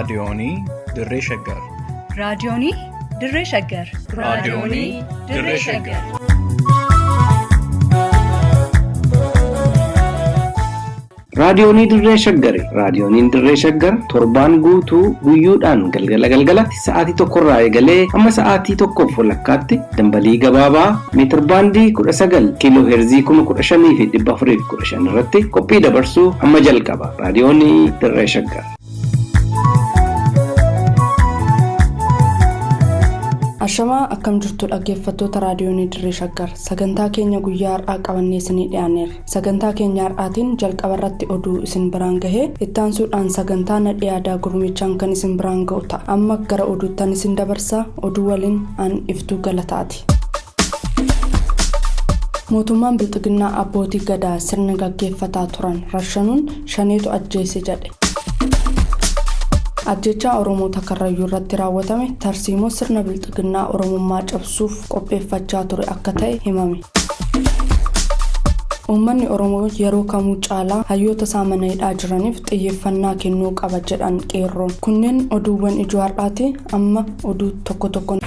raadiyoonii Dirree Shaggar. Raadiyoonii Dirree Shaggar. Raadiyoonii Dirree Shaggar. Raadiyoonii Dirree Shaggar. Raadiyooniin Dirree Shaggar torbaan guutuu guyyoodhaan galgalatti sa'aatii tokkorraa eegalee hamma sa'aatii tokkoof walakkaatti dambalii gabaabaa meetir baandii 19 kiiloo heerzii 15,415 irratti qophii dabarsuu hamma jalqaba. Raadiyoonii Dirree Shaggar. Ashamaa akkam jirtu dhaggeeffattoota raadiyoonii Dirree Shaggar. Sagantaa keenya guyyaa har'aa qabannee isinii dhiyaanneerra. Sagantaa keenya har'aatiin jalqaba irratti oduu isin biraan gahee itti aansuudhaan sagantaa nadhii aadaa gurmichaan kan isin biraan ga'u ta'a. Amma gara oduuttan isin dabarsaa. Oduu waliin an Iftuu Galataati. Mootummaan Bilxiginnaa abbootii gadaa sirna gaggeeffataa turan rashanuun shaneetu ajjeese jedhe. Ajjechaa Oromoota Karrayyuu irratti raawwatame tarsiimoo sirna Bilxiginnaa Oromummaa cabsuuf qopheeffachaa ture akka ta'e himame. Uummanni Oromoo yeroo kamuu caalaa hayyoota isaa mana hidhaa jiraniif xiyyeeffannaa kennuu qaba jedhan qeerroon. Kunneen oduuwwan ijoo har'aati. Amma oduu tokko tokko.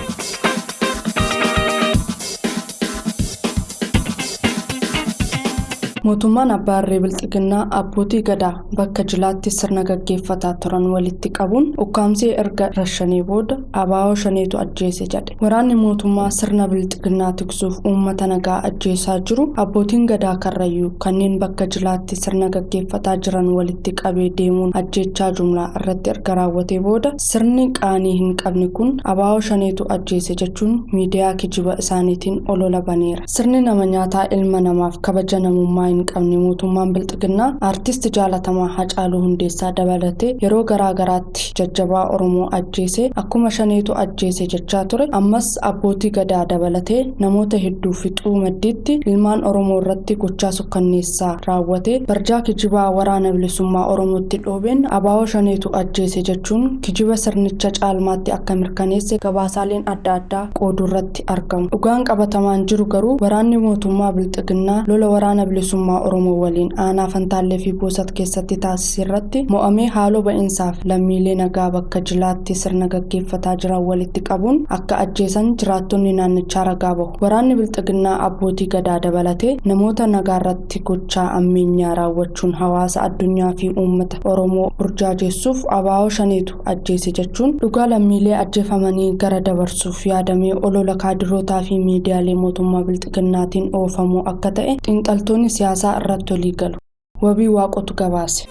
Mootummaan Abbaa Irree Bilxiginnaa abbootii gadaa bakka jilaatti sirna gaggeeffataa turan walitti qabuun ukkaamsee erga rashanee booda abaa'oo shaneetu ajjeese jedhe. Waraanni mootummaa sirna Bilxiginnaa tiksuuf uummata nagaa ajjeesaa jiru abbootiin gadaa Karrayyuu kanneen bakka jilaatti sirna gaggeeffataa jiran walitti qabee deemuun ajjechaa jumlaa irratti erga raawwatee booda sirni qaanii hin qabne kun abaa'oo shaneetu ajjeese jechuun miidiyaa kijiba isaaniitiin olola baneera. Sirni nama nyaataa ilma namaaf kabaja namummaa hin qabne mootummaan Bilxiginnaa aartist jaalatamaa Hacaaluu Hundeessaa dabalatee yeroo garaagaraatti jajjabaa Oromoo ajjeese akkuma shaneetu ajjeese jechaa ture. Ammas abbootii gadaa dabalatee namoota hedduu fixuu maddiitti ilmaan Oromoo irratti gochaa sukkanneessaa raawwatee barjaa kijibaa waraana bilisummaa Oromootti dhoobeen abaa'oo shaneetu ajjeese jechuun kijiba sirnicha caalmaatti akka mirkaneesse gabaasaaleen adda addaa qooduu irratti argamu. Dhugaan qabatamaan jiru garuu waraanni mootummaa Bilxiginnaa lola waraana bilisummaa Oromoo waliin aanaa Fantaallee fi Boosat keessatti taasise irratti mo'amee haaloo ba'iinsaaf lammiilee nagaa bakka jilaatti sirna gaggeeffataa jiran walitti qabuun akka ajjeesan jiraattonni naannichaa ragaa bahu. Waraanni Bilxiginnaa abbootii gadaa dabalatee namoota nagaa irratti gochaa ammeenyaa raawwachuun hawaasa addunyaa fi uummata Oromoo burjaajessuuf abaa'oo shaneetu ajjeese jechuun dhugaa lammiilee ajjeefamanii gara dabarsuuf yaadamee olola kaadirootaa fi miidiyaalee mootummaa Bilxiginnaatiin oofamuu akka ta'e xiinxaltoonni siyaasaa irratti walii galu. Wabii Waaqotu gabaase.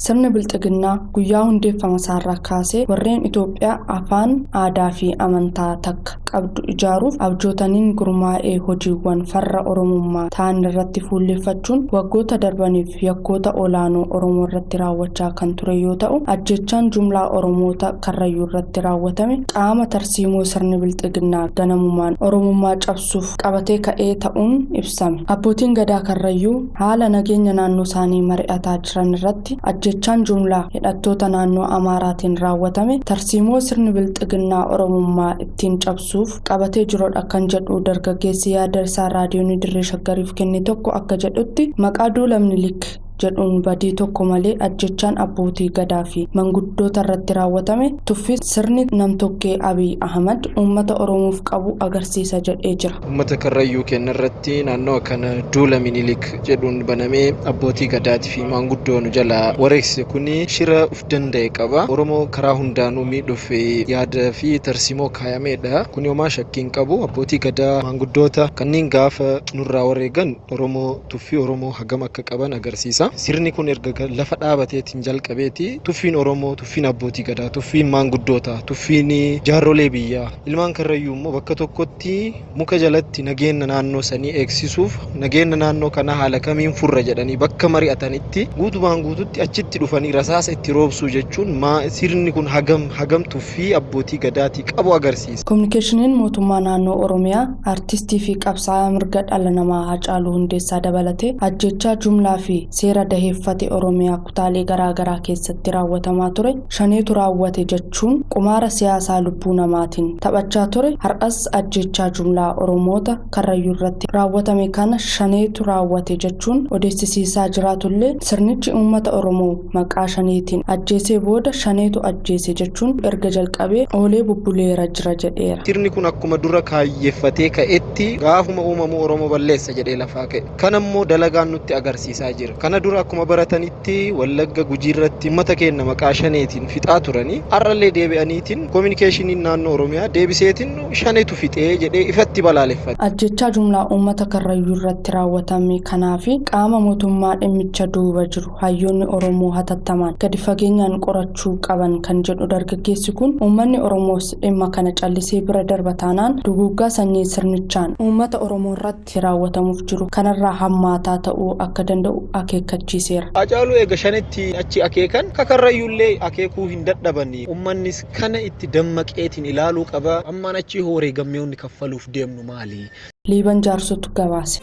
Sirni Bilxiginnaa guyyaa hundeeffama isaarraa kaasee warreen Itoophiyaa afaan, aadaa fi amantaa takka qabdu ijaaruuf abjootaniin gurmaa'ee hojiiwwan farra Oromummaa ta'an irratti fuulleffachuun waggoota darbaniif yakkoota olaanoo Oromoo irratti raawwachaa kan ture yoo ta'u, ajjechaan jumlaa Oromoota Karrayyuu irratti raawwatame qaama tarsiimoo sirni Bilxiginnaa ganamumaan Oromummaa cabsuuf qabatee ka'ee ta'uun ibsame. Abbootiin gadaa Karrayyuu haala nageenya naannoo isaanii mari'ataa jiran irratti ajjechaan jumlaa hidhattoota naannoo Amaaraatiin raawwatame tarsiimoo sirni Bilxiginnaa Oromummaa ittiin cabsuuf qabatee jirodha kan jedhu dargaggeessi yaada isaa raadiyoonii Dirree Shaggariif kenne tokko akka jedhutti maqaa duula Minilik jedhuun badii tokko malee ajjechaan abbootii gadaa fi manguddoota irratti raawwatame tuffii sirni namtokkee Abiy Ahmad uummata Oromoof qabu agarsiisa jedhee jira. Uummata Karrayyuu kenna irratti naannoo kana duula Minilik jedhuun banamee abbootii gadaatii fi manguddoon jala wareegse kuni shira uf danda'e qaba. Oromoo karaa hundaanuu miidhuuf yaada fi tarsiimoo kaayamedha. Kuni homaa shakkiin qabu. Abbootii gadaa manguddoota kanneen gaafa nurraa wareegan Oromoo tuffii Oromoo hagam akka qaban agarsiisa. Sirni kun erga lafa dhaabateetiin jalqabeeti tuffiin Oromoo, tuffiin abbootii gadaa, tuffiin maanguddoota, tuffiin jaarrolee biyyaa ilmaan Karrayyuu immoo bakka tokkotti muka jalatti nageenya naannoo sanii eegsisuuf nageenya naannoo kana haala kamiin furra jedhanii bakka mari'atanitti guutumaan guututti achitti dhufanii rasaasa itti roobsuu jechuun sirni kun hagam tuffii abbootii gadaatii qabu agarsiisa. Kominikeeshiniin mootummaa naannoo Oromiyaa aartistii fi qabsaa'aa mirga dhala namaa Hacaaluu Hundeessaa dabalatee ajjechaa jumlaa fi seera seera daheeffate Oromiyaa kutaalee garaagaraa keessatti raawwatamaa ture shaneetu raawwate jechuun qumaara siyaasaa lubbuu namaatiin taphachaa ture. Har'as ajjechaa jumlaa Oromoota Karrayyuu irratti raawwatame kana shaneetu raawwate jechuun odeessisiisaa jiraatullee sirnichi uummata Oromoo maqaa shaneetiin ajjeesee booda shaneetu ajjeese jechuun erga jalqabee oolee bubbuleera jira jedheera. Sirni kun akkuma dura kaayyeeffatee ka'etti gaafuma uumamu Oromoo balleessa jedhee lafaa ka'e. Kanammoo dalagaan nutti agarsiisaa jira. Kana dura akkuma baratanitti Wallagga Gujii irratti uummata keenya maqaa shaneetiin fixaa turanii har'allee deebi'aniitiin kominikeeshiniin naannoo Oromiyaa deebiseetiin shaneetu fixee jedhee ifatti balaaleffate. Ajjechaa jumlaa uummata Karrayyuu irratti raawwatame kanaafi qaama mootummaa dhimmicha duuba jiru hayyoonni Oromoo hatattamaan gadi fageenyaan qorachuu qaban kan jedhu dargaggeessi kun uummanni Oromoos dhimma kana callisee bira darba taanaan duguuggaa sanyii sirnichaan uummata Oromoo irratti raawwatamuuf jiru kanarraa hammaataa ta'uu akka danda'u akeekkachiiseera. Hacaaluu eega shanetti achi akeekan Karrayyuullee akeekuu hin dadhabani. Uummannis kana itti dammaqeetiin ilaaluu qaba. Ammaan achi hooree gammeewni kaffaluuf deemnu maali? Liiban Jaarsotu gabaase.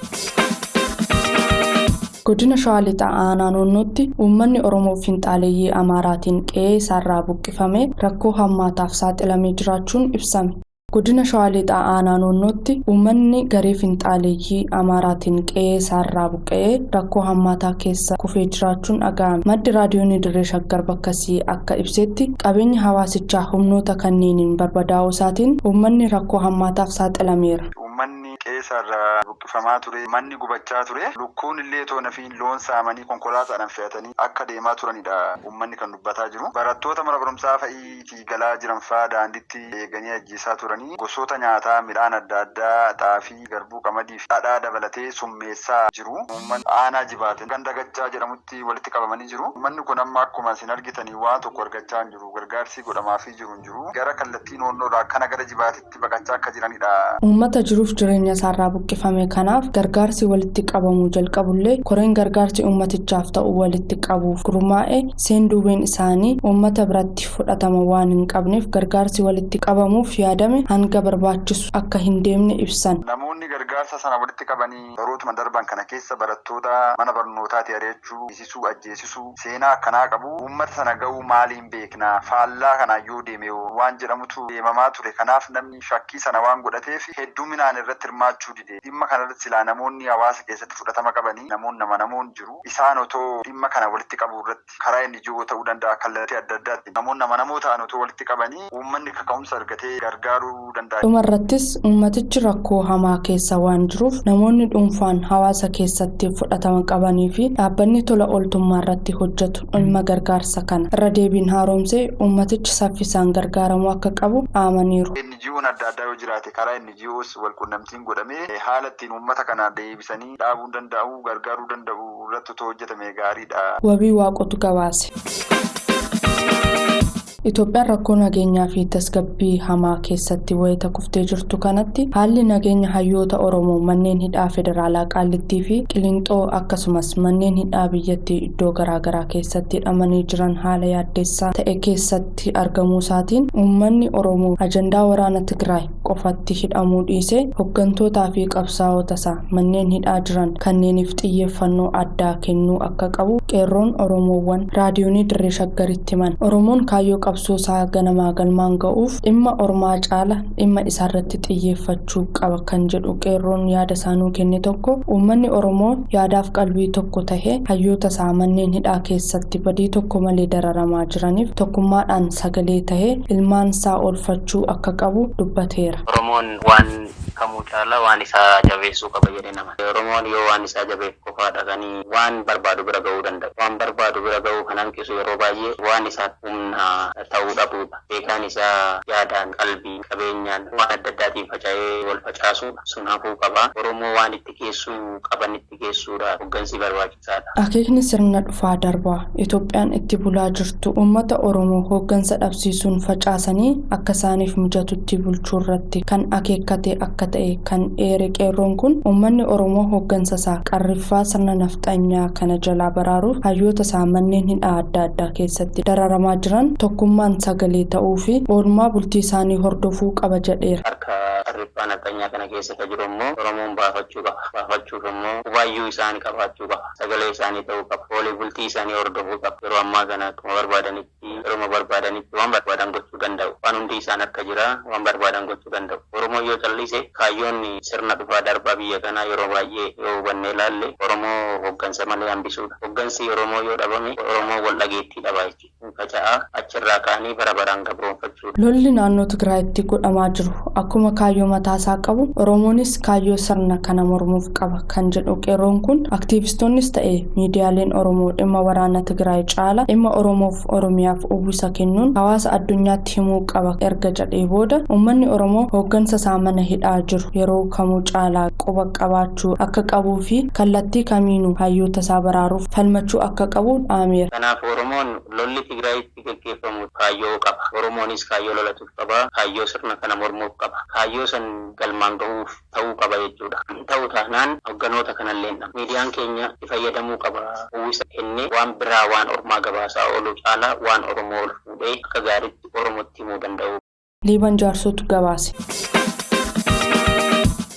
Godina Shawaa Lixaa Aanaa Noonnootti uummanni Oromoo Finxaaleeyyii Amaaraatiin qe'ee isaarraa buqqifamee rakkoo hammaataaf saaxilamee jiraachuun ibsame. Godina Shawaa Lixaa Aanaa Noonnootti uummanni garee Finxaaleeyyii Amaaraatiin qe'ee isaarraa buqqa'ee rakkoo hammaataa keessa kufee jiraachuun dhaga'ame. Maddi raadiyoonii Dirree Shaggar bakkasii akka ibsetti qabeenyi hawaasichaa humnoota kanneeniin barbadaa'uu isaatiin uummanni rakkoo hammaataaf saaxilameera. Uummanni qe'ee isaarraa buqqifamaa ture, manni gubachaa ture, lukkuun illee toona fi loon saamanii konkolaataadhaan fe'atanii akka deemaa turanidha uummanni kan dubbataa jiru. Barattoota mana barumsaa fa'iitii galaa jiran fa'aa daandiitti eeganii ajjeesaa turanii gosoota nyaataa midhaan adda addaa xaafii, garbuu, qamadii fi dhadhaa dabalatee summeessaa jiru. Uummanni aanaa jibaate ganda gachaa jedhamutti walitti qabamanii jiru. Uummanni kun amma akkuma isin argitanii waan tokko argachaa hin jiru. Gargaarsi godhamaafii jiru hin jiru. Gara kallattii noonnoodhaa kana gara jibaatetti baqachaa akka jiranidha. Uummata jiruuf jireenya isaarraa buqqifame kanaaf gargaarsi walitti qabamuu jalqabullee koreen gargaarsi uummatichaaf ta'u walitti qabuuf gurmaa'e seenduubeen isaanii uummata biratti fudhatama waan hin qabneef gargaarsi walitti qabamuuf yaadame hanga barbaachisu akka hin deemne ibsan. Namoonni gargaarsa sana walitti qabanii barootuma darban kana keessa barattoota mana barnootaatti ari'achuu, hiisisuu, ajjeesisuu seenaa akkanaa qabu. Uummata sana ga'uu maaliin beekna? Faallaa kanaan yoo deeme waan jedhamutu deemamaa ture. Kanaaf namni shakkii sana waan godhateef hedduminaan irratti hirmaachuu dide. Dhimma kanarratti silaa namoonni hawaasa keessatti fudhatama qabanii namoon jiru. Isaan otoo dhimma kana walitti qabu irratti karaa inni ijoo ta'uu danda'a kallattii adda addaatti namoonni namoo ta'an otoo walitti qabanii uummanni kaka'umsa argatee gargaaruu danda'a. Dhumarrattis uummatichi rakkoo hamaa keessa waan jiruuf namoonni dhuunfaan hawaasa keessatti fudhatama qabanii fi dhaabbanni tola ooltummaa irratti hojjetu dhimma gargaarsa kana irra deebiin haaromsee uummatichi saffisaan gargaaramuu akka qabu aamaniiru. NGO'n adda addaa yoo jiraate karaa NGO's wal quunnamtiin godhamee haala ittiin uummata kana deebisanii dhaabuu danda'u gargaaruu danda'u irratti otoo hojjetame gaariidha. Wabii Waaqotu gabaase. Itoophiyaan rakkoo nageenyaa fi tasgabbii hamaa keessatti wayita kuftee jirtu kanatti haalli nageenya hayyoota Oromoo manneen hidhaa federaalaa Qaallittii fi Qilinxoo akkasumas manneen hidhaa biyyattii iddoo garaagaraa keessatti hidhamanii jiran haala yaaddeessaa ta'e keessatti argamuu isaatiin uummanni Oromoo ajandaa waraana Tigraay qofatti hidhamuu dhiisee hooggantootaa fi qabsaa'ota isaa manneen hidhaa jiran kanneeniif xiyyeeffannoo addaa kennuu akka qabu qeerroon Oromoowwan raadiyoonii Dirree Shaggaritti himan. Oromoon kaayyoo qabsoo isaa ganamaa galmaan ga'uuf dhimma ormaa caala dhimma isaarratti xiyyeeffachuu qaba kan jedhu qeerroon yaada isaanuu kenne tokko uummanni Oromoo yaadaaf qalbii tokko tahee hayyoota isaa manneen hidhaa keessatti badii tokko malee dararamaa jiraniif tokkummaadhaan sagalee tahee ilmaan isaa oolfachuu akka qabu dubbateera. Oromoon waan kamuu caala waan isaa jabeessuu qaba jedhee nama. Oromoon yoo waan isaa jabeef qofaa dhaqanii waan barbaadu bira ga'uu danda'a. Waan barbaadu bira ga'uu kan hanqisu yeroo baay'ee waan isaa humna ta'uu dhabudha. Beekaan isaa yaadaan, qalbii, qabeenyaan waan adda addaatiin faca'ee wal facaasuudha. Sun hafuu qaba. Oromoo waan itti geessuu qaban itti geessuudha. Hoggansi barbaachisaadha. Akeekni sirna dhufaa darbaa Itoophiyaan itti bulaa jirtu uummata Oromoo hoggansa dhabsiisuun facaasanii akka isaaniif mijatutti bulchuu irratti kan akeekkate akka ta'e kan eere qeerroon kun uummanni Oromoo hoggansa isaa qarriffaa sirna nafxanyaa kana jalaa baraaruuf hayyoota isaa manneen hidhaa adda addaa keessatti dararamaa jiran tokkummaan sagalee ta'uu fi oolmaa bultii isaanii hordofuu qaba jedheera. Harka qarriffaa nafxanyaa kana keessa ka jiru immoo Oromoon baafachuu qaba. Baafachuuf immoo hubaayyuu isaanii qabaachuu qaba. Sagalee isaanii ta'uu qaba. Oolii bultii isaanii hordofuu qaba. Yeroo ammaa kana akkuma barbaadanitti yeroo barbaadanitti waan barbaadan gochuu danda'u. Waan hundi isaan akka jira waan barbaadan gochuu danda'u. Oromoo yoo callise kaayyoonni sirna dhufaa darbaa biyya kanaa yeroo baay'ee yoo hubannee ilaalle Oromoo hooggansa malee hambisuudha. Hooggansi Oromoo yoo dhabame Oromoo wal dhageettii dhabaa jechuudha. Faca'aa achirraa kaanii bara baraan gabroonfachuudha. Lolli naannoo Tigraayitti godhamaa jiru akkuma kaayyoo mataasaa qabu Oromoonis kaayyoo sirna kana mormuuf qaba kan jedhu qeerroon kun aktiivistoonnis ta'e miidiyaaleen Oromoo dhimma waraana Tigraay caala dhimma Oromoof Oromiyaaf uwwisa kennuun hawaasa addunyaatti himuu qaba erga jedhee booda uummanni Oromoo hooggansa isaa mana hidhaa jiru yeroo kamuu caalaa quba qabaachuu akka qabuu fi kallattii kamiinuu hayyoota isaa baraaruuf falmachuu akka qabu dhaameera. Kanaaf Oromoon lolli Tigraayitti gaggeeffamu kaayyoo qaba. Oromoonis kaayyoo lolatuuf qaba. Kaayyoo sirna kana mormuuf qaba. Kaayyoo san galmaan gahuuf ta'uu qaba jechuudha. Ta'uu taanaan hogganoota kanallee miidiyaan keenya itti fayyadamuu qaba. Uwwisa kennee waan biraa waan ormaa gabaasaa oolu caalaa waan Oromoo ol fuudhee akka gaariitti Oromootti himuu danda'u. Liiban Jaarsotu gabaase.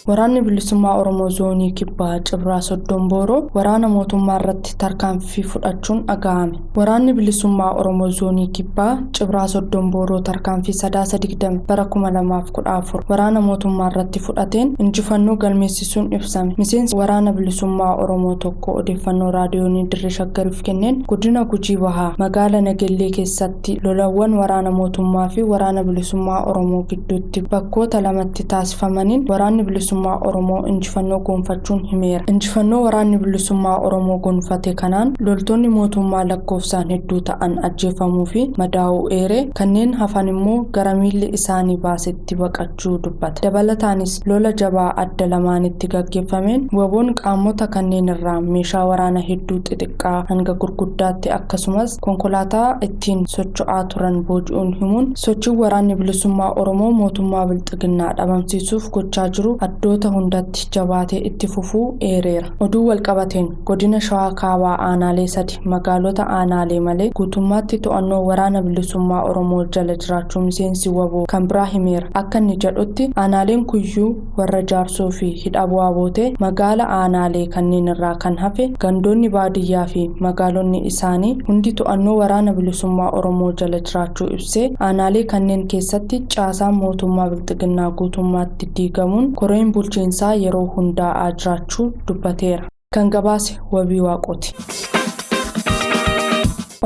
Waraanni bilisummaa Oromoo zoonii kibbaa Cibraa Soddonbooroo waraana mootummaa irratti tarkaanfii fudhachuun dhaga'ame. Waraanni bilisummaa Oromoo zoonii kibbaa Cibraa Soddonbooroo tarkaanfii 2020 bara 2014 waraana mootummaa irratti fudhateen injifannoo galmeessisuun ibsame. Miseensi waraana bilisummaa Oromoo tokko odeeffannoo raadiyoonii Dirree Shaggariif kenneen godina Gujii Bahaa magaalaa Nagellee keessatti lolawwan waraana mootummaa fi waraana bilisummaa Oromoo gidduutti bakkoota lamatti taasifamaniin waraanni bilisummaa Oromoo injifannoo gonfachuun himeera. Injifannoo waraanni bilisummaa Oromoo gonfate kanaan loltoonni mootummaa lakkoofsaan hedduu ta'an ajjeefamuu fi madaa'uu eere kanneen hafan immoo gara miilli isaanii baasetti baqachuu dubbata. Dabalataanis lola jabaa adda lamaanitti gaggeeffameen waboon qaamota kanneen irraa meeshaa waraana hedduu xixiqqaa hanga gurguddaatti akkasumas konkolaataa ittiin socho'aa turan booji'uun himuun sochii waraanni bilisummaa Oromoo mootummaa bilxiginnaa dhabamsiisuuf gochaa jiru iddoota hundatti jabaatee itti fufuu eereera. Oduu walqabateen godina Shawaa Kaabaa aanaalee 3 magaalota aanaalee malee guutummaatti to'annoo waraana bilisummaa Oromoo jala jiraachuu miseensi waboo kan biraa himeera. Akka inni jedhutti aanaaleen kuyyuu warra Jaarsoo fi hidha bu'aa bootee magaala aanaalee kanneen irraa kan hafe gandoonni baadiyyaa fi magaalonni isaanii hundi to'annoo waraana bilisummaa Oromoo jala jiraachuu ibsee aanaalee kanneen keessatti caasaan mootummaa bilxiginnaa guutummaatti diigamuun koreen bulchiinsaa yeroo hundaa'aa jiraachuu dubbateera. Kan gabaase Wabii Waaqooti.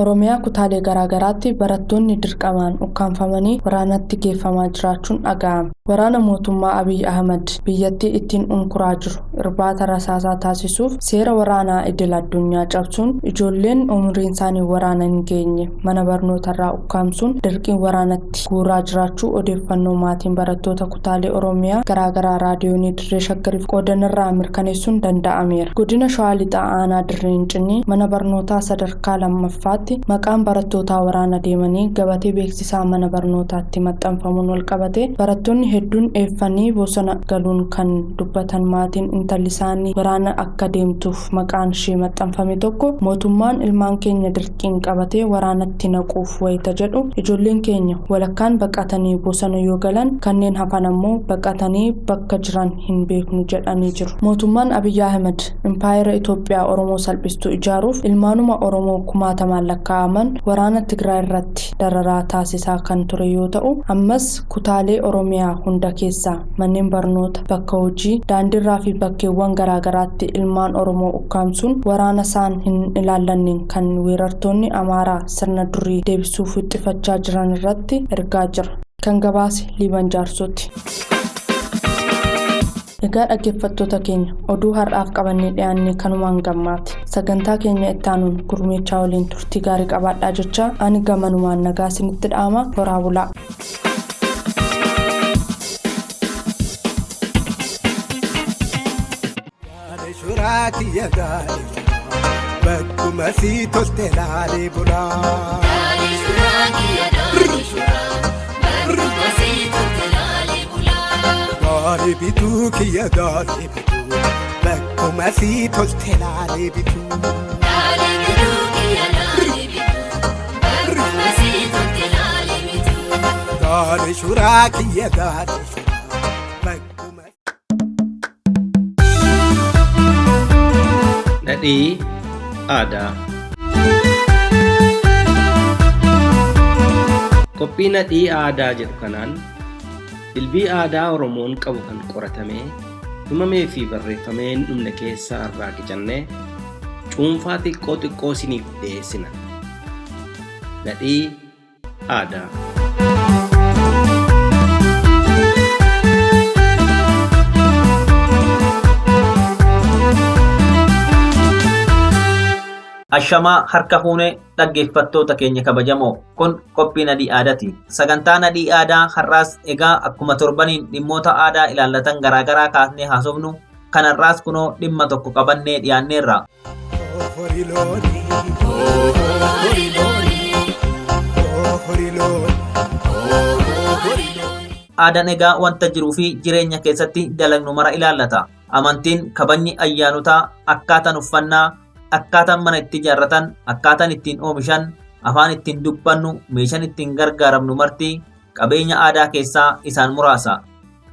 Oromiyaa kutaalee garaagaraatti barattoonni dirqamaan ukkaanfamanii waraanatti geeffamaa jiraachuun dhaga'ame. Waraana mootummaa Abiy Ahmad biyyattii ittiin unkuraa jiru irbaata rasaasaa taasisuuf seera waraanaa idil addunyaa cabsuun ijoolleen umriin isaanii waraana hin geenye mana barnootarraa ukkaamsuun dirqiin waraanatti guuraa jiraachuu odeeffannoo maatiin barattoota kutaalee Oromiyaa garaagaraa raadiyoonii Dirree Shaggariif qoodanirraa mirkaneessuun danda'ameera. Godina Shawaa Lixaa aanaa Dirree Hincinnii mana barnootaa sadarkaa lammaffaatti maqaan barattootaa waraana deemanii gabatee beeksisaa mana barnootaatti maxxanfamuun walqabate barattoonni hedduun eeffanii bosona galuun kan dubbatan maatiin intalli isaanii waraana akka deemtuuf maqaan ishee maxxanfame tokko mootummaan ilmaan keenya dirqiin qabatee waraanatti naquuf wayita jedhu ijoolleen keenya walakkaan baqatanii bosona yoo galan kanneen hafan ammoo baqatanii bakka jiran hin beeknu jedhanii jiru. Mootummaan Abiy Ahmed impaayera Itoophiyaa Oromoo salphistuu ijaaruuf ilmaanuma Oromoo kumaatamaan lakkaa'aman waraana Tigraay irratti dararaa taasisaa kan ture yoo ta'u ammas kutaalee Oromiyaa hunda keessaa manneen barnoota bakka hojii daandiirraa fi bakkeewwan garaagaraatti ilmaan Oromoo ukkaamsuun waraana isaan hin ilaallanneen kan weerartoonni Amaaraa sirna durii deebisuuf wixxifachaa jiran irratti ergaa jira. Kan gabaase Liiban Jaarsooti. Egaa dhaggeeffattoota keenya oduu har'aaf qabannee dhiyaannee kanumaan gammaati. Sagantaa keenya itti aanuun gurmeechaa waliin turtii gaarii qabaadhaa jechaa ani gamanumaan nagaa isinitti dhaama horaa bulaa. Bakkuma si tolte laalee bulaa. Gaarii bituu kiyya gaarii bituu bakkuma si tolte laalee bituu. Gaarii shuraa kiyya gaarii shuraa bakkuma. Nadhii aadaa. Qophii nadhii aadaa jedhu kanaan dilbii aadaa Oromoon qabu kan qoratamee himamee fi barreeffamee hin dhumne keessaa irraa qicannee cuunfaa xiqqoo xiqqoo isiniif dhiyeessina. Nadhii aadaa. Ashamaa harka fuunee dhaggeeffattoota keenya kabajamoo kun qophii nadhii aadaati. Sagantaa nadhii aadaa har'aas egaa akkuma torbaniin dhimmoota aadaa ilaallatan garaagaraa kaasnee haasofnu kanarraas kunoo dhimma tokko qabannee dhiyaanneerra. Aadaan egaa wanta jiruu fi jireenya keessatti dalagnu mara ilaallata. Amantiin, kabajni ayyaanotaa, akkaataan uffannaa, akkaataan mana itti ijaarratan, akkaataan ittiin oomishan, afaan ittiin dubbannu, meeshaan ittiin gargaaramnu marti qabeenya aadaa keessaa isaan muraasa.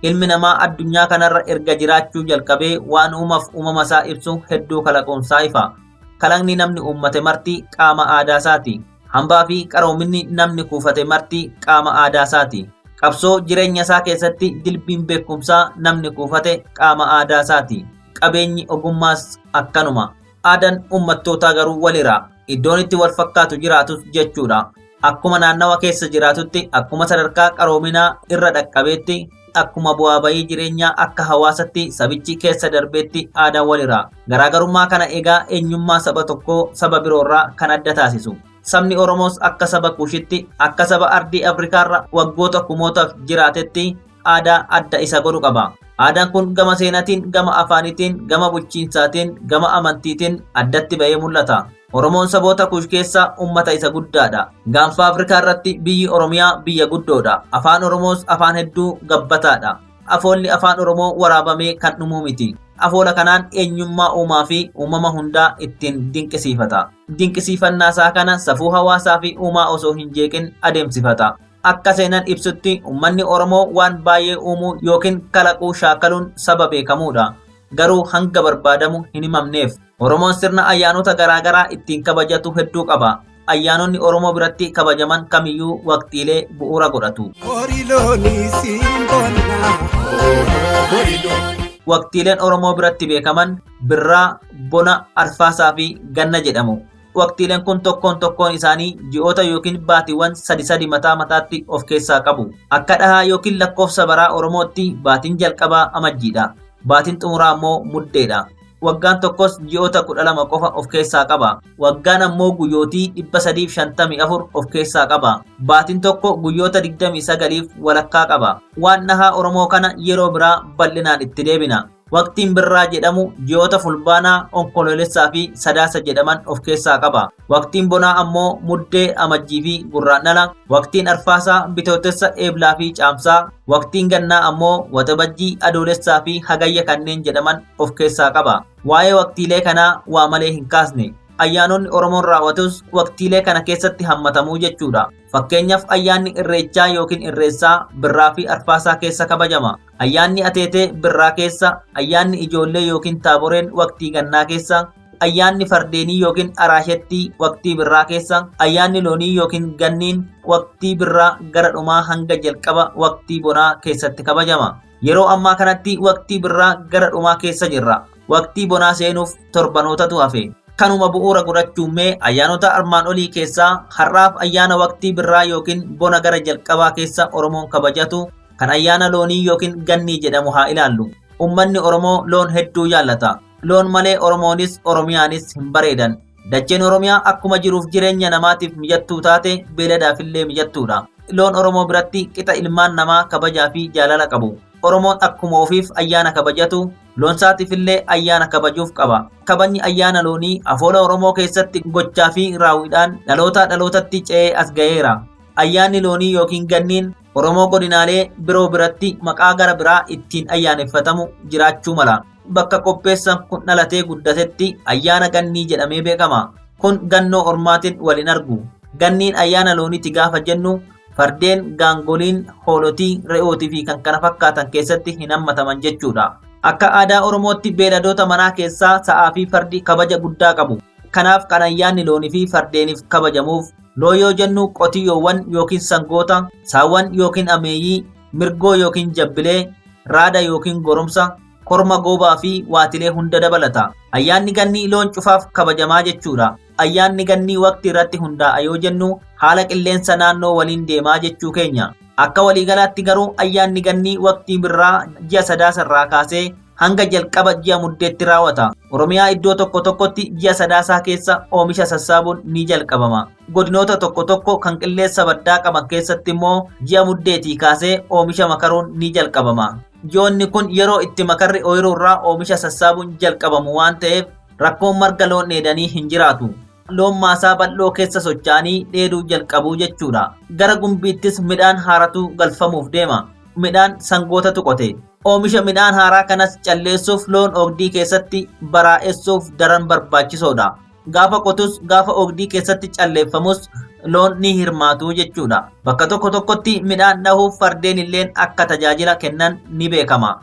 Ilmi namaa addunyaa kanarra erga jiraachuu jalqabee waan uumaaf uumama isaa ibsu hedduu kalaquunsaa ifa. Kalaqni namni uummate marti qaama aadaa isaati. Hambaa fi qaroominni namni kuufate marti qaama aadaa isaati. Qabsoo jireenya isaa keessatti dilbiin beekumsaa namni kuufate qaama aadaa isaati. Qabeenyi ogummaas akkanuma. Aadaan uummattootaa garuu walira. Iddoon itti wal fakkaatu jiraatus jechuudha. Akkuma naannawa keessa jiraatutti, akkuma sadarkaa qaroominaa irra dhaqqabeetti, akkuma bu'aa bayii jireenyaa akka hawaasatti sabichi keessa darbeetti aadaan walira. Garaagarummaa kana egaa eenyummaa saba tokkoo saba biroorraa kan adda taasisu. Sabni Oromoos akka saba Kushitti, akka saba ardii Afrikaarra waggoota kumootaaf jiraatetti aadaa adda isa godhu qaba. Aadaan kun gama seenaatiin, gama afaaniitiin, gama bulchiinsaatiin, gama amantiitiin addatti ba'ee mul'ata. Oromoon saboota Kush keessaa uummata isa guddaadha. Gaanfa Afrikaa irratti biyyi Oromiyaa biyya guddoodha. Afaan Oromoos afaan hedduu gabbataadha. Afoolli afaan Oromoo waraabamee kan dhumuu miti. Afoola kanaan eenyummaa uumaa fi uumama hundaa ittiin dinqisiifata. Dinqisiifannaa isaa kana safuu hawaasaa fi uumaa osoo hin jeeqin adeemsifata. Akka seenaan ibsutti uummanni Oromoo waan baay'ee uumuu yookiin kalaquu shaakaluun saba beekamuudha. Garuu hanga barbaadamu hin himamneef. Oromoon sirna ayyaanota garaagaraa ittiin kabajatu hedduu qaba. Ayyaanonni Oromoo biratti kabajaman kamiyyuu waqtiilee bu'uura godhatu. Waqtiileen Oromoo biratti beekaman birraa, bona, arfaasaa fi ganna jedhamu. Waqtiileen kun tokkoon tokkoon isaanii ji'oota yookiin baatiiwwan sadi mataa mataatti of keessaa qabu. Akka dhahaa yookiin lakkoofsa baraa Oromootti baatiin jalqabaa amajjiidha. Baatiin xumuraa ammoo muddeedha. Waggaan tokkos ji'oota 12 qofa of keessaa qaba. Waggaan ammoo guyyootii 354 of keessaa qaba. Baatiin tokko guyyoota 29f walakkaa qaba. Waan dhahaa Oromoo kana yeroo biraa bal'inaan itti deebina. Waqtiin birraa jedhamu ji'oota fulbaanaa, onkoloolessaa fi sadaasa jedhaman of keessaa qaba. Waqtiin bonaa ammoo muddee, amajjii fi gurraandhala. Waqtiin arfaasaa bitootessa, eeblaa fi caamsaa. Waqtiin gannaa ammoo waxabajjii, adoolessaa fi hagayya kanneen jedhaman of keessaa qaba. Waa'ee waqtiilee kanaa waa malee hin kaasne. Ayyaanonni Oromoon raawwatus waqtiilee kana keessatti hammatamuu jechuudha. Fakkeenyaaf ayyaanni Irreechaa yookiin Irreessaa birraa fi arfaasaa keessa kabajama. Ayyaanni Ateetee birraa keessa, ayyaanni Ijoollee yookiin Taaboreen waqtii gannaa keessa, ayyaanni Fardeenii yookiin Araashettii waqtii birraa keessa, ayyaanni Loonii yookiin Ganniin waqtii birraa gara dhumaa hanga jalqaba waqtii bonaa keessatti kabajama. Yeroo ammaa kanatti waqtii birraa gara dhumaa keessa jirra. Waqtii bonaa seenuuf torbanootatu hafe. Kanuma bu'uura godhachuummee ayyaanota armaan olii keessaa har'aaf ayyaana waqtii birraa yookiin bona gara jalqabaa keessa Oromoon kabajatu kan ayyaana loonii yookiin gannii jedhamu haa ilaallu. Uummanni Oromoo loon hedduu jaallata. Loon malee Oromoonis Oromiyaanis hin bareedan. Dacheen Oromiyaa akkuma jiruuf jireenya namaatiif mijattuu taate beeladaafillee mijattuudha. Loon Oromoo biratti qixa ilmaan namaa kabajaa fi jaalala qabu. Oromoon akkuma ofiif ayyaana kabajatu loonsaatiifillee ayyaana kabajuuf qaba. Kabajni ayyaana loonii afoola Oromoo keessatti gochaa fi raawwiidhaan dhalootaa dhalootatti ce'ee as ga'eera. Ayyaanni loonii yookiin ganniin Oromoo godinaalee biroo biratti maqaa gara biraa ittiin ayyaaneffatamu jiraachuu mala. Bakka qopheessan kun dhalatee guddatetti ayyaana gannii jedhamee beekama. Kun gannoo ormaatiin waliin argu. Ganniin ayyaana looniiti gaafa jennu fardeen, gaangoliin, hoolotii, re'ootii fi kan kana fakkaatan keessatti hin hammataman jechuudha. Akka aadaa Oromootti beeladoota manaa keessaa sa'aa fi fardi kabaja guddaa qabu. Kanaaf kan ayyaanni loonii fi fardeeniif kabajamuuf loon yoo jennu qotiyyoowwan yookiin sangoota, saawwan yookiin ameeyyii, mirgoo yookiin jabbilee, raada yookiin goromsa, korma goobaa fi waatilee hunda dabalata. Ayyaanni gannii loon cufaaf kabajamaa jechuudha. Ayyaanni gannii waqtii irratti hundaa'a yoo jennu haala qilleensa naannoo waliin deemaa jechuu keenya. Akka waliigalaatti garuu ayyaanni gannii waqtii birraa ji'a sadaasarraa kaasee hanga jalqaba ji'a muddeetti raawwata. Oromiyaa iddoo tokko tokkotti ji'a sadaasaa keessa oomisha sassaabuun ni jalqabama. Godinoota tokko tokko kan qilleensa baddaa qaban keessatti immoo ji'a muddeetii kaasee oomisha makaruun ni jalqabama. Ji'oonni kun yeroo itti makarri ooyiruu irraa oomisha sassaabuun jalqabamu waan ta'eef rakkoon marga loon dheedanii hin jiraatu. Loon maasaa bal'oo keessa socho'anii dheeduu jalqabuu jechuudha. Gara gumbiittis midhaan haaratu galfamuuf deema. Midhaan sangootatu qote. Oomisha midhaan haaraa kanas calleessuuf loon oogdii keessatti baraa'essuuf daran barbaachisoodha. Gaafa qotus gaafa oogdii keessatti calleeffamus loon ni hirmaatu jechuudha. Bakka tokko tokkotti midhaan dhahuuf fardeen illeen akka tajaajila kennan ni beekama.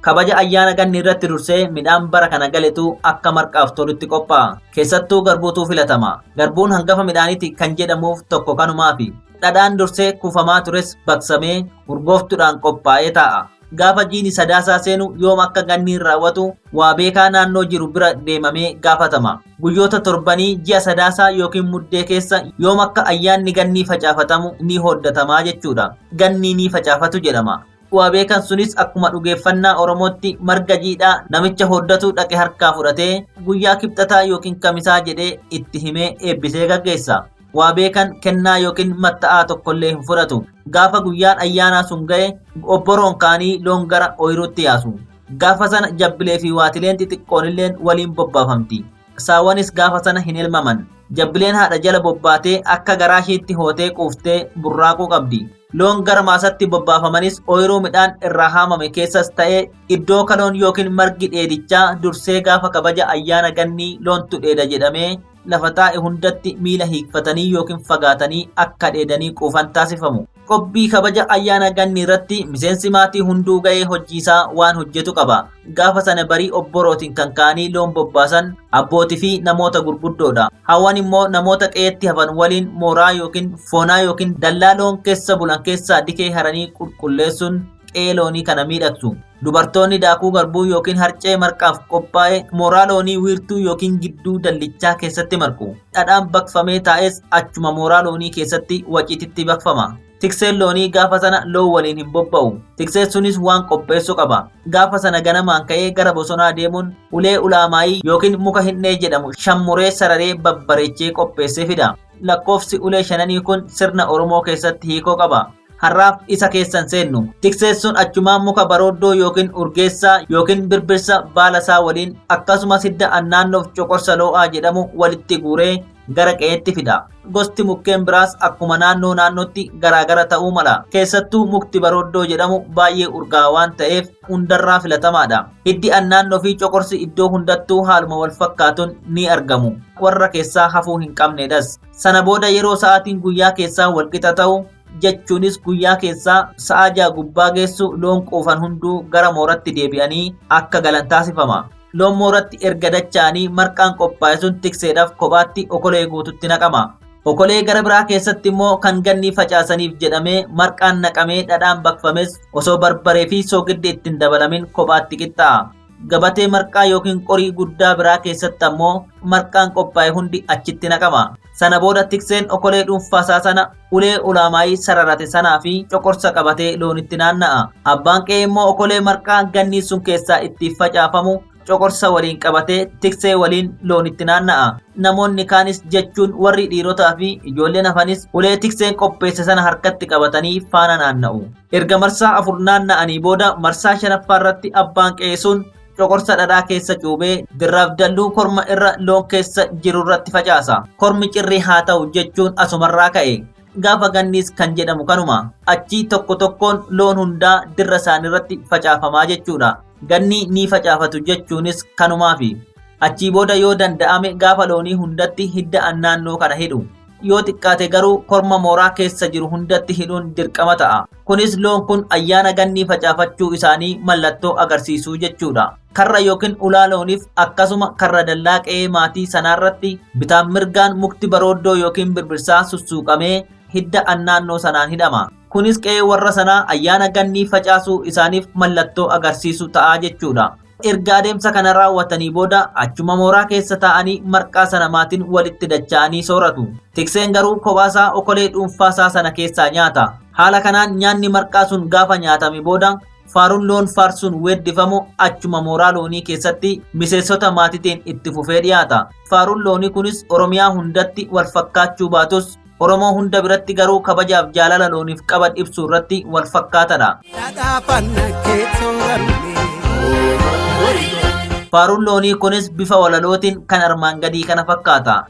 Kabaja ayyaana ganni irratti dursee midhaan bara kana galetu akka marqaaf tolutti qophaa'a. Keessattuu garbuutu filatama. Garbuun hangafa midhaaniiti kan jedhamuuf tokko kanumaafi. Dhadhaan dursee kuufamaa tures baqsamee urgooftuudhaan qophaa'ee taa'a. Gaafa jiini sadaasaa seenu yoom akka ganniin raawwatu waa beekaa naannoo jiru bira deemamee gaafatama. Guyyoota torbanii ji'a sadaasaa yookiin muddee keessa yoom akka ayyaanni gannii facaafatamu ni hoddatamaa jechuudha. Gannii ni facaafatu jedhama. Waa beekan sunis akkuma dhugeeffannaa Oromootti marga jiidhaa namicha hoddatu dhaqe harkaa fudhatee guyyaa kibxataa yookiin kamisaa jedhee itti himee eebbisee gaggeessa. Waa beekan kennaa yookiin matta'aa tokkollee hin fudhatu. Gaafa guyyaan ayyaanaa sun ga'e obboroon kaanii loon gara ooyiruutti yaasu. Gaafa sana jabbilee fi waatileen xixiqqoonilleen waliin bobbaafamti. Saawwanis gaafa sana hin elmaman. Jabbileen haadha jala bobbaatee akka garaa isheetti hootee quuftee burraaquu qabdi. Loon gara maasatti bobbaafamanis ooyiruu midhaan irraa haamame keessas ta'ee iddoo kaloon yookiin margi dheedichaa dursee gaafa kabaja ayyaana gannii loontu dheeda jedhamee lafa taa'e hundatti miila hiikfatanii yookiin fagaatanii akka dheedanii quufan taasifamu. Qophii kabaja ayyaana gannii irratti miseensi maatii hunduu ga'ee hojiisaa waan hojjetu qaba. Gaafa sana barii obborootiin kan ka'anii loon bobbaasan abbootii fi namoota gurguddoodha. Hawwan immoo namoota qe'eetti hafan waliin mooraa yookiin foonaa yookiin dallaa loon keessa bulan keessaa dikee haranii qulqulleessuun qe'ee loonii kana miidhagsu. Dubartoonni daakuu garbuu yookiin harcee marqaaf qophaa'e mooraa loonii wiirtuu yookiin gidduu dallichaa keessatti marqu. Dhadhaan baqfamee taa'es achuma mooraa loonii keessatti waciititti baqfama. Tikseen loonii gaafa sana loon waliin hin bobba'u. Tikseen sunis waan qopheessu qaba. Gaafa sana ganamaan ka'ee gara bosonaa deemuun ulee ulaamaayii yookiin muka hindhee jedhamu shammuree sararee babbareechee qopheessee fida. Lakkoofsi ulee shananii kun sirna Oromoo keessatti hiikoo qaba. Harraaf isa keessan seennu. Tikseen sun achumaan muka barooddoo yookiin urgeessaa yookiin birbirsa baalasaa waliin akkasumas hidda annaannoof coqorsa loo'aa jedhamu walitti guuree gara qe'eetti fida. Gosti mukkeen biraas akkuma naannootti garaagara ta'uu mala. Keessattuu mukti barooddoo jedhamu baay'ee urgaa waan ta'eef hundarraa filatamaadha. Hiddi annaannoo fi coqorsi iddoo hundattuu haaluma wal fakkaatuun ni argamu. Warra keessaa hafuu hin qabnedhas. Sana booda yeroo sa'aatiin guyyaa keessaa walqixa ta'u jechuunis guyyaa keessaa sa'a 6 gubbaa geessu loon quufan hunduu gara mooratti deebi'anii akka galan taasifama. Loon mooratti erga dacha'anii marqaan qophaa'e sun tikseedhaaf kophaatti okolee guututti naqama. Okolee gara biraa keessatti immoo kan gannii facaasaniif jedhamee marqaan naqamee dhadhaan baqfames osoo barbaree fi soogiddi ittiin dabalamin kophaatti qixxaa'a. Gabatee marqaa yookiin qorii guddaa biraa keessatti ammoo marqaan qophaa'e hundi achitti naqama. Sana booda tikseen okolee dhuunfaasaa sana ulee ulaamaayii sararate sanaa fi coqorsa qabatee loonitti naanna'a. Abbaan qe'ee immoo okolee marqaa gannii sun keessaa itti facaafamu coqorsa waliin qabatee tiksee waliin loonitti naanna'a. Namoonni kaanis jechuun warri dhiirotaa fi ijoolleen hafanis ulee tikseen qopheesse sana harkatti qabatanii faana naanna'u. Erga marsaa 4 naanna'anii booda marsaa 5ffaa irratti abbaan qe'ee sun coqorsa dhadhaa keessa cuubee dirraaf dalluu korma irra loon keessa jiru irratti facaasa. Kormi cirrii haa ta'u jechuun asumarraa ka'e. Gaafa ganniis kan jedhamu kanuma. Achii tokko tokkoon loon hundaa dirra isaanii irratti facaafamaa jechuudha. Ganni ni facaafatu jechuunis kanumaafi. Achii booda yoo danda'ame gaafa loonii hundatti hidda annaannoo kana hidhu. yoo xiqqaate garuu korma mooraa keessa jiru hundatti hidhuun dirqama ta'a. Kunis loon kun ayyaana gannii facaafachuu isaanii mallattoo agarsiisuu jechuudha. Karra yookiin ulaa looniif akkasuma karra dallaa qe'ee maatii sanaarratti bitaan mirgaan mukti barooddoo yookiin birbirsaa sussuuqamee hidda annaannoo sanaan hidhama. Kunis qe'ee warra sanaa ayyaana gannii facaasuu isaaniif mallattoo agarsiisu ta'a jechuudha. Erga adeemsa kana raawwatanii booda achuma mooraa keessa taa'anii marqaa sana maatiin walitti dacha'anii sooratu. Tikseen garuu kophaasaa okolee dhuunfaasaa sana keessaa nyaata. Haala kanaan nyaanni marqaa sun gaafa nyaatame booda faaruun loon faarsuun weeddifamu achuma mooraa loonii keessatti miseensota maatiitiin itti fufee dhiyaata. Faaruun loonii kunis Oromiyaa hundatti wal fakkaachuu baatus Oromoo hunda biratti garuu kabajaaf jaalala looniif qaban ibsuu irratti wal fakkaatadha. Faaruun loonii kunis bifa walalootiin kan armaan gadii kana fakkaata.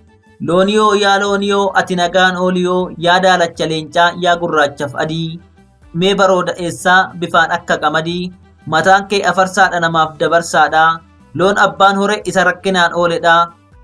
Looniyoo yaa looniyoo ati nagaan ooliyoo yaa daalacha leencaa yaa gurraachaf adii. Mee barooda eessaa bifaan akka qamadii. Mataan kee afarsaadha namaaf dabarsaadha. Loon abbaan hore isa rakkinaan ooledha.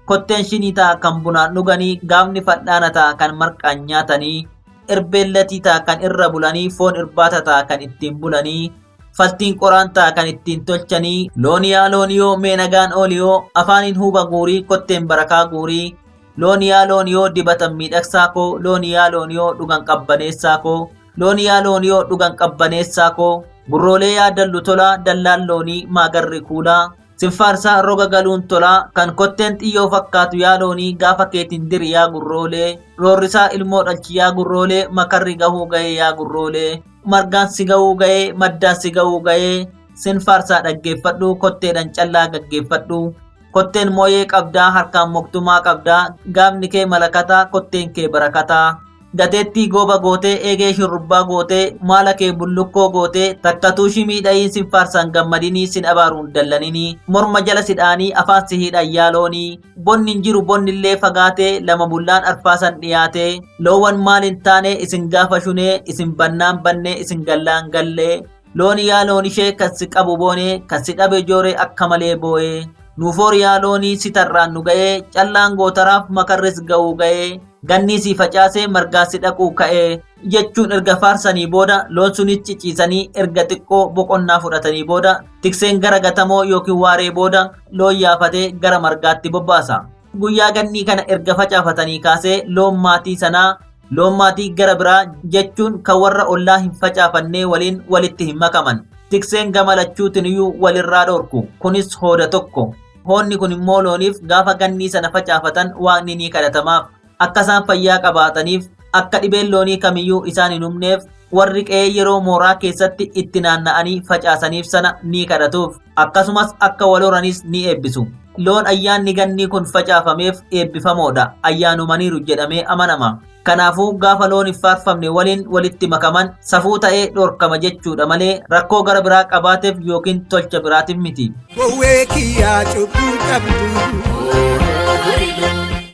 Kotteen shinii ta'a kan bunaan dhuganii gaafni fal'aana ta'a kan marqaan nyaatanii. Erbeellatii ta'a kan irra bulanii foon irbaata ta'a kan ittiin bulanii. Faltiin qoraan ta'a kan ittiin tolchanii. Looniyaa looniyoo mee nagaan ooliyoo afaaniin huuba guurii kotteen barakaa guurii. Looniyaa looniyoo dibatan miidhagsaa koo looniyaa looniyoo dhugan qabbaneessaa koo. Looniyaa looniyoo dhugan qabbaneessaa koo. Gurroolee yaa dallu tolaa dallaan loonii maagarri kuulaa. Sinfaarsaa roga galuun tolaa kan kotteen xiyyoo fakkaatu yaa loonii gaafa keetiin diri yaa gurroolee. Roorrisaa ilmoo dhalchi yaa gurroolee makarri gahuu ga'ee yaa gurroolee. Margaan si ga'uu ga'ee maddaan si ga'uu ga'ee. Sinfaarsaa dhaggeeffadhu kotteedhaan callaa gaggeeffadhu. Kotteen mooyee qabdaa harkaan moktumaa qabdaa gaafni kee malakataa kotteen kee barakataa. Gateettii gooba gootee eegee shurrubbaa gootee maala kee bullukkoo gootee takkatuu shimii dhayii sinfaarsaan gammadinii sin abaaruun dallaninii morma jala sidhaanii afaan si hidhan yaaloonii bonni hin jiru bonnillee fagaatee lama bullaan arfaasan dhiyaatee loowwan maal hin taane isin gaafa shunee isin bannaan bannee isin gallaan gallee looni yaa loonishee kan si qabu boonee kan si dhabe jooree akka malee boo'ee nuufoor yaa loonii si tarraan nu ga'ee callaan gootaraaf makarris ga'uu ga'ee. Gannii si facaasee margaa si dhaquu ka'ee jechuun erga faarsanii booda loon sunis ciciisanii erga xiqqoo boqonnaa fudhatanii booda tikseen gara gatamoo yookiin waaree booda loon yaafatee gara margaatti bobbaasa. Guyyaa gannii kana erga facaafatanii kaasee loon maatii sanaa loon maatii gara biraa jechuun kan warra ollaa hin facaafannee waliin walitti hin makaman. Tikseen gama lachuutiniyyuu walirraa dhorku kunis hooda tokko. Hoonni kun immoo looniif gaafa gannii sana facaafatan waaqni ni kadhatamaaf. Akka isaan fayyaa qabaataniif akka dhibeen loonii kamiyyuu isaan hin humneef warri qe'ee yeroo mooraa keessatti itti naanna'anii facaasaniif sana ni kadhatuuf akkasumas akka wal horanis ni eebbisu. Loon ayyaanni gannii kun facaafameef eebbifamoodha ayyaanumaniiru jedhamee amanama. Kanaafuu gaafa loon hin faarfamne waliin walitti makaman safuu ta'ee dhorkama jechuudha malee rakkoo gara biraa qabaateef yookiin tolcha biraatiif miti.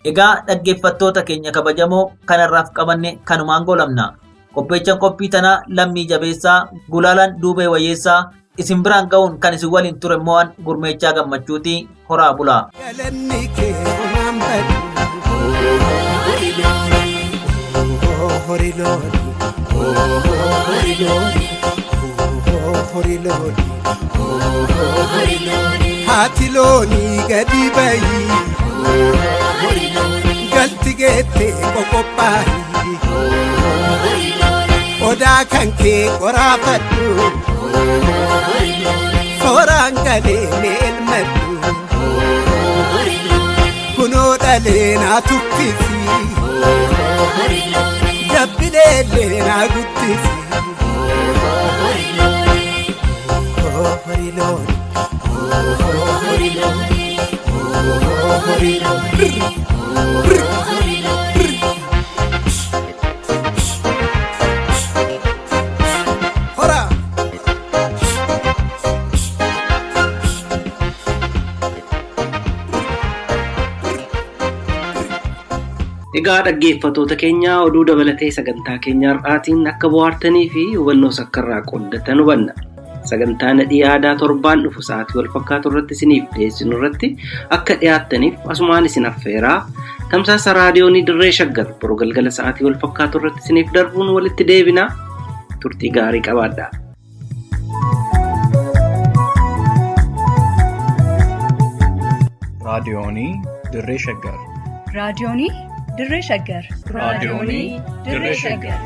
Egaa dhaggeeffattoota keenya kabajamoo kanarraaf qabanne kanumaan golamna. Qopheechaan qophii tanaa lammii jabeessaa gulaalaan duubee wayyeessaa isin biraan ga'uun kan isin waliin ture mo'an gurmeechaa gammachuuti horaa bulaa. Haati loonii gadi bayii. Galti geette qoqophaa'ii odaa kan kee qoraafadhu sooraan galee mee elmadhu kunoo dhalee naa tuffisi jabbileellee naa guddisi Egaa dhaggeeffattoota keenya oduu dabalatee sagantaa keenya har'aatiin akka bohaartanii fi hubannoo sakkarraa qooddatan hubanna. sagantaa nadhii aadaa torbaan dhufu sa'aatii wal fakkaatu irratti isiniif dhiyeessinu irratti akka dhiyaattaniif asumaan isin affeeraa. Tamsaasa raadiyoonii Dirree Shaggar boruu galgala sa'aatii wal fakkaatu irratti isiniif darbuun walitti deebina. Turtii gaarii qabaadhaa. raadiyoonii Dirree Shaggar. raadiyoonii Dirree Shaggar. raadiyoonii Dirree Shaggar.